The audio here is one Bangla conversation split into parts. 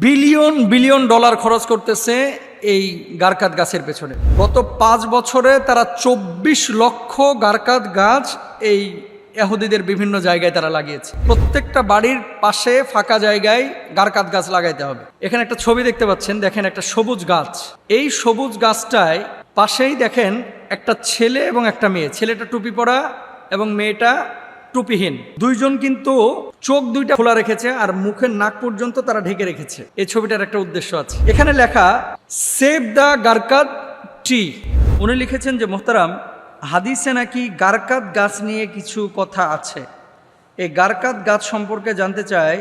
বিলিয়ন বিলিয়ন ডলার খরচ করতেছে এই গারকাত গাছের পেছনে। গত 5 বছরে তারা 24 লক্ষ গারকাত গাছ এই ইহুদিদের বিভিন্ন জায়গায় তারা লাগিয়েছে। প্রত্যেকটা বাড়ির পাশে ফাঁকা জায়গায় গারকাত গাছ লাগাইতে হবে। এখানে একটা ছবি দেখতে পাচ্ছেন, দেখেন একটা সবুজ গাছ। এই সবুজ গাছটায় পাশেই দেখেন একটা ছেলে এবং একটা মেয়ে। ছেলেটা টুপি পরা এবং মেয়েটা টুপিহীন। দুইজন কিন্তু চোখ দুইটা খোলা রেখেছে আর মুখের নাক পর্যন্ত তারা ঢেকে রেখেছে। এই ছবিটার একটা উদ্দেশ্য আছে। এখানে লেখা সেভ দ্য গারকাত ট্রি। উনি লিখেছেন যে মোহতারাম, হাদিসে নাকি গারকাত গাছ নিয়ে কিছু কথা আছে। এই গারকাত গাছ সম্পর্কে জানতে চাই,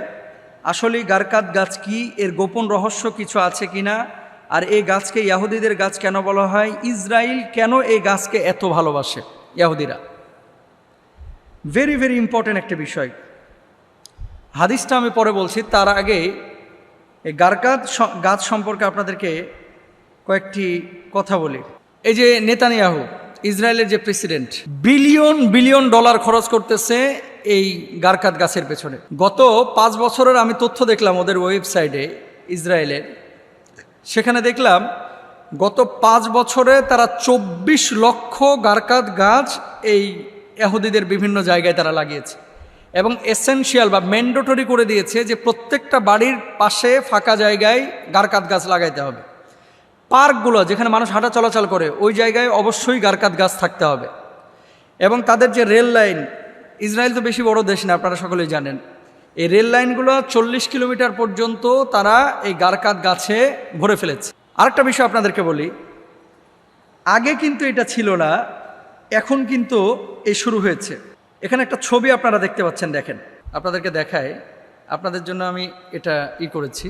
আসলে গারকাত গাছ কি, এর গোপন রহস্য কিছু আছে কিনা, আর এই গাছকে ইহুদিদের গাছ কেন বলা হয়, ইসরায়েল কেন এই গাছকে এত ভালোবাসে ইহুদিরা। ভেরি ভেরি ইম্পর্টেন্ট একটা বিষয়। হাদিসটা আমি পরে বলছি, তার আগে এই গারকাত গাছ সম্পর্কে আপনাদেরকে কয়েকটি কথা বলি। এই যে নেতানিয়াহু, ইসরায়েলের যে প্রেসিডেন্ট, বিলিয়ন বিলিয়ন ডলার খরচ করতেছে এই গারকাত গাছের পেছনে। গত 5 বছরের আমি তথ্য দেখলাম ওদের ওয়েবসাইটে ইসরায়েলের। সেখানে দেখলাম গত 5 বছরে তারা 24 লক্ষ গারকাত গাছ এই ইহুদিদের বিভিন্ন জায়গায় তারা লাগিয়েছে এবং এসেনশিয়াল বা ম্যান্ডেটরি করে দিয়েছে যে প্রত্যেকটা বাড়ির পাশে ফাঁকা জায়গায় গারকাত গাছ লাগাইতে হবে। পার্কগুলো যেখানে মানুষ হাঁটা চলাচল করে ওই জায়গায় অবশ্যই গারকাত গাছ থাকতে হবে। এবং তাদের যে রেল লাইন, ইসরায়েল তো বেশি বড় দেশ না, আপনারা সকলেই জানেন, এই রেল লাইনগুলো 40 কিলোমিটার পর্যন্ত তারা এই গারকাত গাছে ভরে ফেলেছে। আরেকটা বিষয় আপনাদেরকে বলি, আগে কিন্তু এটা ছিল না, এখন কিন্তু এই শুরু হয়েছে। এখানে একটা ছবি আপনারা দেখতে পাচ্ছেন, দেখেন, আপনাদেরকে দেখায়, আপনাদের জন্য আমি এটা করেছি।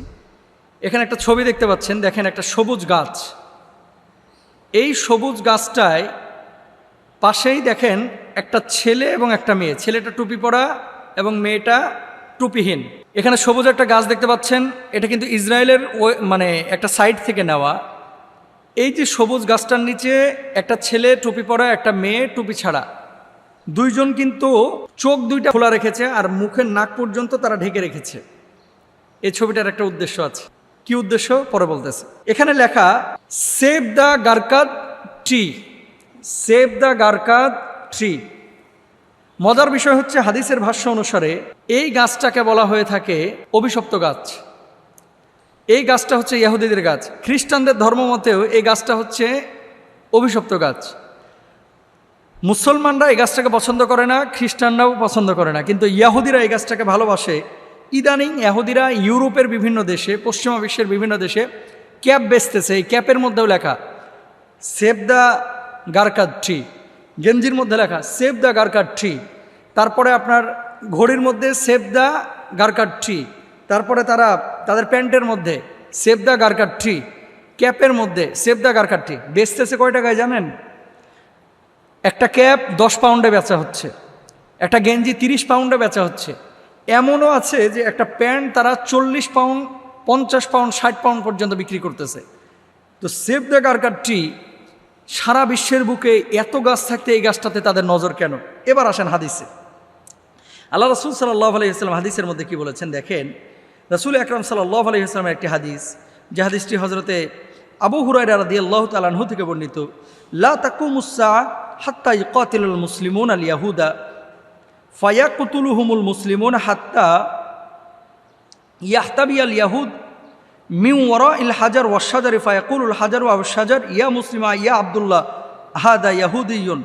এখানে একটা ছবি দেখতে পাচ্ছেন, দেখেন একটা সবুজ গাছ। এই সবুজ গাছটায় পাশেই দেখেন একটা ছেলে এবং একটা মেয়ে। ছেলেটা টুপি পরা এবং মেয়েটা টুপিহীন। এখানে সবুজ একটা গাছ দেখতে পাচ্ছেন, এটা কিন্তু ইসরায়েলের মানে একটা সাইট থেকে নেওয়া। এই যে সবুজ গাছটার নিচে একটা ছেলে টুপি পরা, একটা মেয়ে টুপি ছাড়া, দুইজন কিন্তু চোখ দুইটা খোলা রেখেছে আর মুখের নাক পর্যন্ত তারা ঢেকে রেখেছে। এই ছবিটার একটা উদ্দেশ্য আছে। কি উদ্দেশ্য পরে বলতেছে। এখানে লেখা সেভ দ্য গারকাত ট্রি, সেভ দ্য গারকাত ট্রি। মজার বিষয় হচ্ছে, হাদিসের ভাষ্য অনুসারে এই গাছটাকে বলা হয়ে থাকে অভিশপ্ত গাছ। এই গাছটা হচ্ছে ইহুদিদের গাছ। খ্রিস্টানদের ধর্মমতেও এই গাছটা হচ্ছে অভিশপ্ত গাছ। মুসলমানরা এই গাছটাকে পছন্দ করে না, খ্রিস্টানরাও পছন্দ করে না, কিন্তু ইহুদিরা এই গাছটাকে ভালোবাসে। ইদানিং ইহুদিরা ইউরোপের বিভিন্ন দেশে, পশ্চিমা বিশ্বের বিভিন্ন দেশে ক্যাপ বেচতেছে। এই ক্যাপের মধ্যেও লেখা সেভ দ্য গারকাত ট্রি, গেঞ্জির মধ্যে লেখা সেভ দ্য গারকাত ট্রি, তারপরে আপনার ঘড়ির মধ্যে সেভ দ্য গারকাত ট্রি, তারপরে তারা তাদের প্যান্টের মধ্যে সেভ দ্য গারকাত ট্রি, ক্যাপের মধ্যে সেভ দ্য গারকাত ট্রি। বেচতেছে কয় টাকায় জানেন? একটা ক্যাপ 10 পাউন্ডে বেচা হচ্ছে, একটা গেঞ্জি 30 পাউন্ডে বেচা হচ্ছে। এমনও আছে যে একটা প্যান্ট তারা 40 পাউন্ড, 50 পাউন্ড, 60 পাউন্ড পর্যন্ত বিক্রি করতেছে। তো সেভ দ্য গারকাত ট্রি, সারা বিশ্বের বুকে এত গাছ থাকতে এই গাছটাতে তাদের নজর কেন? এবার আসেন হাদিসে। আল্লাহ রাসূল সাল্লাল্লাহু আলাইহি ওয়াসাল্লাম হাদিসের মধ্যে কি বলেছেন দেখেন। রাসূল আকরাম সাল্লাল্লাহু আলাইহি ওয়াসাল্লামের একটি হাদিস, যে হাদিসটি হযরতে আবু হুরায়রা রাদিয়াল্লাহু তাআলা আনহু থেকে বর্ণিত। লা তাকুমুস সাআ হাত্তা ইউকাতিলুল মুসলিমুনা আল ইয়াহুদা ফায়াকতুলুহুমুল মুসলিমুন হাত্তা ইয়াহতাবিয়াল ইয়াহুদ মিন ওয়ারাইল হাজার ওয়াশ শাজারি ফায়াকুলুল হাজার ওয়া শাজার ইয়া মুসলিমা ইয়া আব্দুল্লাহ হাদা ইয়াহুদিয়ুন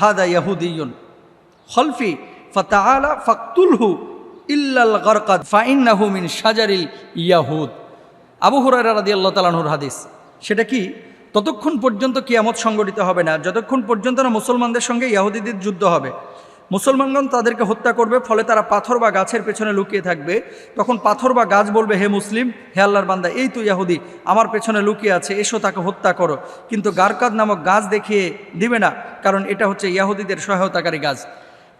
হাদা ইয়াহুদিয়ুন খলফি ফাতাআলা ফাকতুলহু ইল্লাল গারকাত ফাইন্নাহু মিন শাজারিল ইয়াহুদ। আবু হুরায়রা রাদিয়াল্লাহু তাআলা আনহুর হাদিস। সেটা কি? ততক্ষণ পর্যন্ত কিয়ামত সংগঠিত হবে না যতক্ষণ পর্যন্ত না মুসলমানদের সঙ্গে ইহুদিদের যুদ্ধ হবে। মুসলমানগণ তাদেরকে হত্যা করবে, ফলে তারা পাথর বা গাছের পেছনে লুকিয়ে থাকবে। তখন পাথর বা গাছ বলবে, হে মুসলিম, হে আল্লাহর বান্দা, এই তো ইহুদি আমার পেছনে লুকিয়ে আছে, এসো তাকে হত্যা করো। কিন্তু গারকাত নামক গাছ দেখিয়ে দিবে না, কারণ এটা হচ্ছে ইহুদিদের সহায়তাকারী গাছ।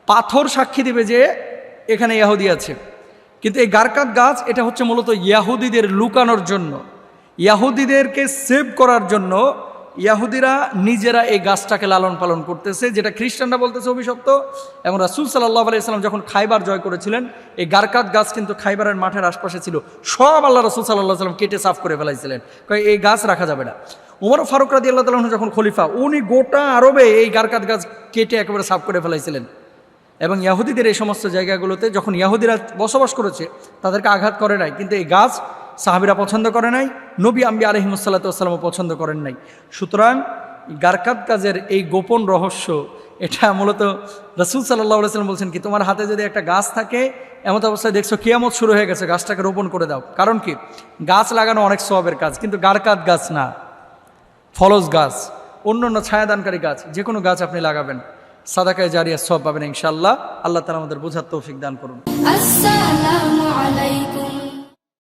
পাথর সাক্ষী দিবে যে এখানে ইহুদি আছে, কিন্তু এই গারকাত গাছ এটা হচ্ছে মূলত ইহুদিদের লুকানোর জন্য, ইহুদিদেরকে সেভ করার জন্য ইয়াহুদিরা নিজেরা এই গাছটাকে লালন পালন করতেছে, যেটা খ্রিস্টানরা বলতেছে অভিশপ্ত। এবং রাসূল সাল্লাল্লাহু আলাইহি ওয়াসাল্লাম যখন খাইবার জয় করেছিলেন, এই গারকাত গাছ কিন্তু খাইবারের মাঠের আশপাশে ছিল, সব আল্লাহ রাসূল সাল্লাল্লাহু আলাইহি ওয়াসাল্লাম কেটে সাফ করে ফেলাইছিলেন, এই গাছ রাখা যাবে না। উমর ফারুক রাদিয়াল্লাহু তাআলা যখন খলিফা, উনি গোটা আরবে এই গারকাত গাছ কেটে একেবারে সাফ করে ফেলাইছিলেন। এবং ইহুদিদের এই সমস্ত জায়গাগুলোতে যখন ইহুদিরা বসবাস করেছে, তাদেরকে আঘাত করে নাই, কিন্তু এই গাছ সাহাবীরা পছন্দ করে নাই, নবী আম্বিয়া আলাইহিমুসসালাতু ওয়াসসালামও পছন্দ করেন নাই। সুতরাং গারকাত গাছের এই গোপন রহস্য, এটা মূলত রাসূল সাল্লাল্লাহু আলাইহি ওয়াসাল্লাম বলছেন কি, তোমার হাতে যদি একটা গাছ থাকে, এমন অবস্থায় দেখছো কিয়ামত শুরু হয়ে গেছে, গাছটাকে রোপণ করে দাও। কারণ কি, গাছ লাগানো অনেক সওয়াবের কাজ, কিন্তু গারকাত গাছ না, ফলজ গাছ, অন্য অন্য ছায়াদানকারী গাছ, যে কোনো গাছ আপনি লাগাবেন, সাদাকায়ে জারিয়া সওয়াব পাবেন ইনশাআল্লাহ। আল্লাহ তাআলা আমাদের বোঝার তৌফিক দান করুন। আসসালামু আলাইকুম।